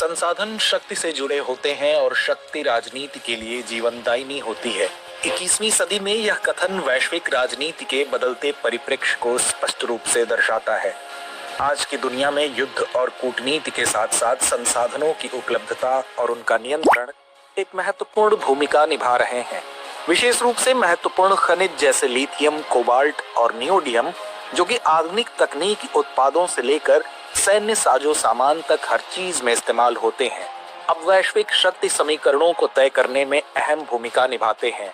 संसाधन शक्ति से जुड़े होते हैं और शक्ति राजनीति के लिए जीवनदायिनी होती है। 21वीं सदी में यह कथन वैश्विक राजनीति के बदलते परिप्रेक्ष्य को स्पष्ट रूप से दर्शाता है। आज की दुनिया में युद्ध और कूटनीति के साथ साथ संसाधनों की उपलब्धता और उनका नियंत्रण एक महत्वपूर्ण भूमिका निभा रहे हैं। विशेष रूप से महत्वपूर्ण खनिज जैसे लिथियम, कोबाल्ट और नियोडियम, जो कि आधुनिक तकनीकी उत्पादों से लेकर सैन्य साजो सामान तक हर चीज में इस्तेमाल होते हैं, अब वैश्विक शक्ति समीकरणों को तय करने में अहम भूमिका निभाते हैं।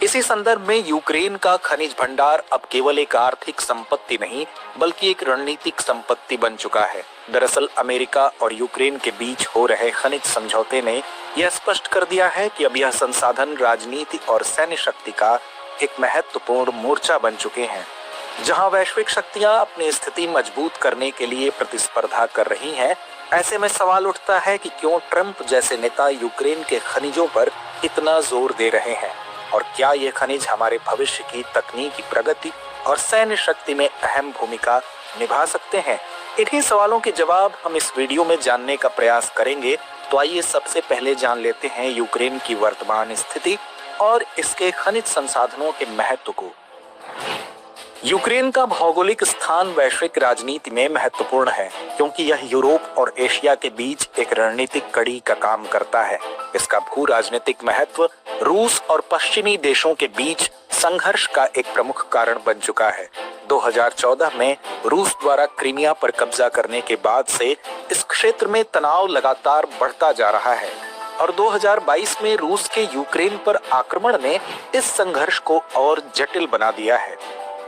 इसी संदर्भ में यूक्रेन का खनिज भंडार अब केवल एक आर्थिक संपत्ति नहीं बल्कि एक रणनीतिक संपत्ति बन चुका है। दरअसल अमेरिका और यूक्रेन के बीच हो रहे खनिज समझौते ने यह स्पष्ट कर दिया है कि अब यह संसाधन राजनीति और सैन्य शक्ति का एक महत्वपूर्ण मोर्चा बन चुके हैं। जहां वैश्विक शक्तियां अपनी स्थिति मजबूत करने के लिए प्रतिस्पर्धा कर रही हैं, ऐसे में सवाल उठता है कि क्यों ट्रंप जैसे नेता यूक्रेन के खनिजों पर इतना जोर दे रहे हैं और क्या ये खनिज हमारे भविष्य की तकनीकी प्रगति और सैन्य शक्ति में अहम भूमिका निभा सकते हैं। इन्हीं सवालों के जवाब हम इस वीडियो में जानने का प्रयास करेंगे। तो आइए सबसे पहले जान लेते हैं यूक्रेन की वर्तमान स्थिति और इसके खनिज संसाधनों के महत्व को। यूक्रेन का भौगोलिक स्थान वैश्विक राजनीति में महत्वपूर्ण है क्योंकि यह यूरोप और एशिया के बीच एक रणनीतिक कड़ी का काम करता है। इसका भू राजनीतिक महत्व रूस और पश्चिमी देशों के बीच संघर्ष का एक प्रमुख कारण बन चुका है। 2014 में रूस द्वारा क्रीमिया पर कब्जा करने के बाद से इस क्षेत्र में तनाव लगातार बढ़ता जा रहा है और 2022 में रूस के यूक्रेन पर आक्रमण ने इस संघर्ष को और जटिल बना दिया है।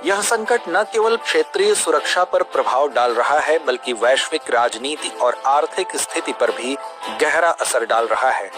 यह संकट न केवल क्षेत्रीय सुरक्षा पर प्रभाव डाल रहा है बल्कि वैश्विक राजनीति और आर्थिक स्थिति पर भी गहरा असर डाल रहा है।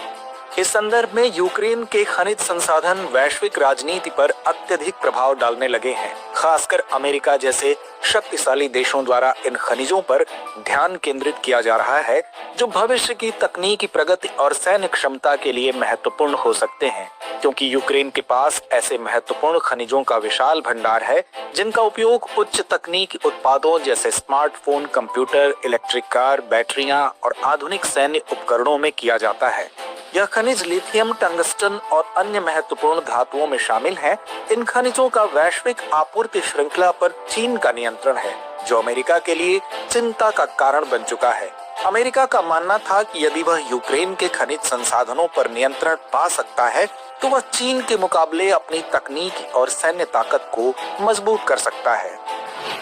इस संदर्भ में यूक्रेन के खनिज संसाधन वैश्विक राजनीति पर अत्यधिक प्रभाव डालने लगे हैं। खासकर अमेरिका जैसे शक्तिशाली देशों द्वारा इन खनिजों पर ध्यान केंद्रित किया जा रहा है, जो भविष्य की तकनीकी प्रगति और सैन्य क्षमता के लिए महत्वपूर्ण हो सकते हैं। क्योंकि यूक्रेन के पास ऐसे महत्वपूर्ण खनिजों का विशाल भंडार है जिनका उपयोग उच्च तकनीकी उत्पादों जैसे स्मार्टफोन, कंप्यूटर, इलेक्ट्रिक कार, बैटरियां और आधुनिक सैन्य उपकरणों में किया जाता है। यह खनिज लिथियम, टंगस्टन और अन्य महत्वपूर्ण धातुओं में शामिल है। इन खनिजों का वैश्विक आपूर्ति श्रृंखला पर चीन का नियंत्रण है, जो अमेरिका के लिए चिंता का कारण बन चुका है। अमेरिका का मानना था कि यदि वह यूक्रेन के खनिज संसाधनों पर नियंत्रण पा सकता है तो वह चीन के मुकाबले अपनी तकनीकी और सैन्य ताकत को मजबूत कर सकता है।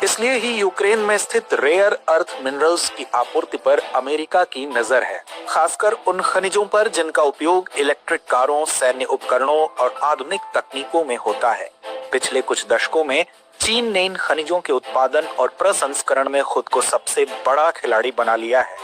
इसलिए ही यूक्रेन में स्थित रेयर अर्थ मिनरल्स की आपूर्ति पर अमेरिका की नजर है, खासकर उन खनिजों पर जिनका उपयोग इलेक्ट्रिक कारों, सैन्य उपकरणों और आधुनिक तकनीकों में होता है। पिछले कुछ दशकों में चीन ने इन खनिजों के उत्पादन और प्रसंस्करण में खुद को सबसे बड़ा खिलाड़ी बना लिया है।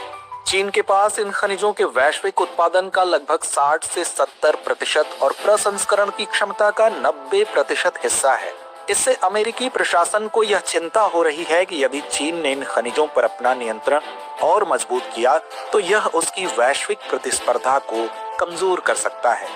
चीन के पास इन खनिजों के वैश्विक उत्पादन का लगभग 60 से 70% और प्रसंस्करण की क्षमता का 90% हिस्सा है। इससे अमेरिकी प्रशासन को यह चिंता हो रही है कि यदि चीन ने इन खनिजों पर अपना नियंत्रण और मजबूत किया तो यह उसकी वैश्विक प्रतिस्पर्धा को कमजोर कर सकता है।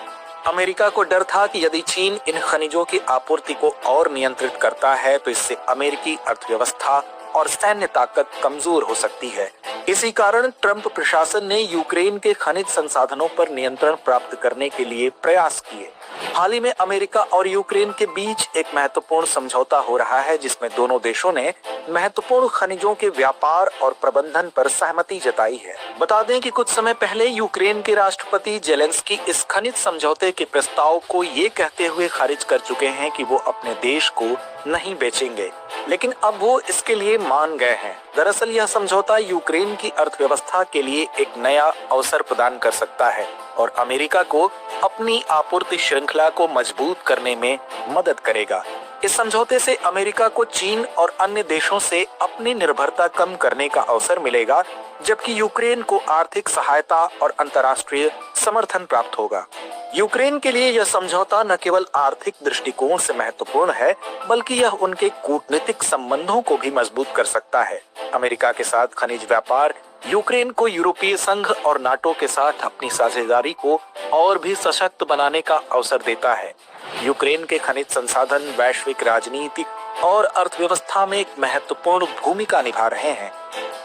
अमेरिका को डर था कि यदि चीन इन खनिजों की आपूर्ति को और नियंत्रित करता है तो इससे अमेरिकी अर्थव्यवस्था और सैन्य ताकत कमजोर हो सकती है। इसी कारण ट्रंप प्रशासन ने यूक्रेन के खनिज संसाधनों पर नियंत्रण प्राप्त करने के लिए प्रयास किए। हाल ही में अमेरिका और यूक्रेन के बीच एक महत्वपूर्ण समझौता हो रहा है जिसमें दोनों देशों ने महत्वपूर्ण खनिजों के व्यापार और प्रबंधन पर सहमति जताई है। बता दें कि कुछ समय पहले यूक्रेन के राष्ट्रपति जेलेंस्की इस खनिज समझौते के प्रस्ताव को ये कहते हुए खारिज कर चुके हैं कि वो अपने देश को नहीं बेचेंगे, लेकिन अब वो इसके लिए मान गए हैं। दरअसल यह समझौता यूक्रेन की अर्थव्यवस्था के लिए एक नया अवसर प्रदान कर सकता है और अमेरिका को अपनी आपूर्ति श्रृंखला को मजबूत करने में मदद करेगा। इस समझौते से अमेरिका को चीन और अन्य देशों से अपनी निर्भरता कम करने का अवसर मिलेगा, जबकि यूक्रेन को आर्थिक सहायता और अंतर्राष्ट्रीय समर्थन प्राप्त होगा। यूक्रेन के लिए यह समझौता न केवल आर्थिक दृष्टिकोण से महत्वपूर्ण है बल्कि यह उनके कूटनीतिक संबंधों को भी मजबूत कर सकता है। अमेरिका के साथ खनिज व्यापार यूक्रेन को यूरोपीय संघ और नाटो के साथ अपनी साझेदारी को और भी सशक्त बनाने का अवसर देता है। यूक्रेन के खनिज संसाधन वैश्विक राजनीति और अर्थव्यवस्था में एक महत्वपूर्ण भूमिका निभा रहे हैं।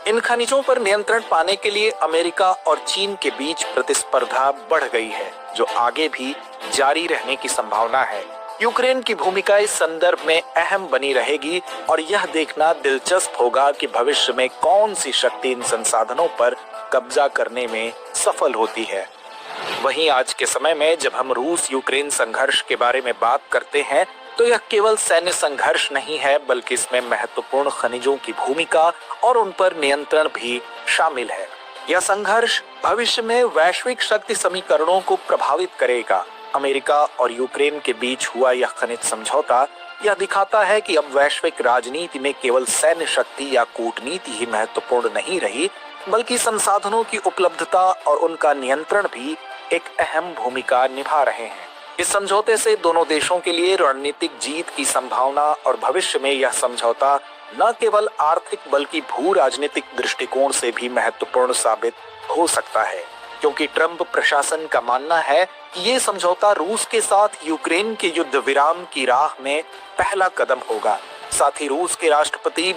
इन खनिजों पर नियंत्रण पाने के लिए अमेरिका और चीन के बीच प्रतिस्पर्धा बढ़ गई है, जो आगे भी जारी रहने की संभावना है। यूक्रेन की भूमिका इस संदर्भ में अहम बनी रहेगी और यह देखना दिलचस्प होगा कि भविष्य में कौन सी शक्ति इन संसाधनों पर कब्जा करने में सफल होती है। वहीं आज के समय में जब हम रूस यूक्रेन संघर्ष के बारे में बात करते हैं तो यह केवल सैन्य संघर्ष नहीं है, बल्कि इसमें महत्वपूर्ण खनिजों की भूमिका और उन पर नियंत्रण भी शामिल है। यह संघर्ष भविष्य में वैश्विक शक्ति समीकरणों को प्रभावित करेगा। अमेरिका और यूक्रेन के बीच हुआ यह खनिज समझौता यह दिखाता है कि अब वैश्विक राजनीति में केवल सैन्य शक्ति या कूटनीति ही महत्वपूर्ण नहीं रही, बल्कि संसाधनों की उपलब्धता और उनका नियंत्रण भी एक अहम भूमिका निभा रहे हैं। इस समझौते से दोनों देशों के लिए रणनीतिक जीत की संभावना और भविष्य में यह समझौता न केवल आर्थिक बल्कि भू राजनीतिक दृष्टिकोण से भी महत्वपूर्ण साबित हो सकता है, क्योंकि ट्रंप प्रशासन का मानना है कि ये समझौता रूस के साथ यूक्रेन के युद्ध विराम की राह में पहला कदम होगा। साथ ही रूस के राष्ट्रपति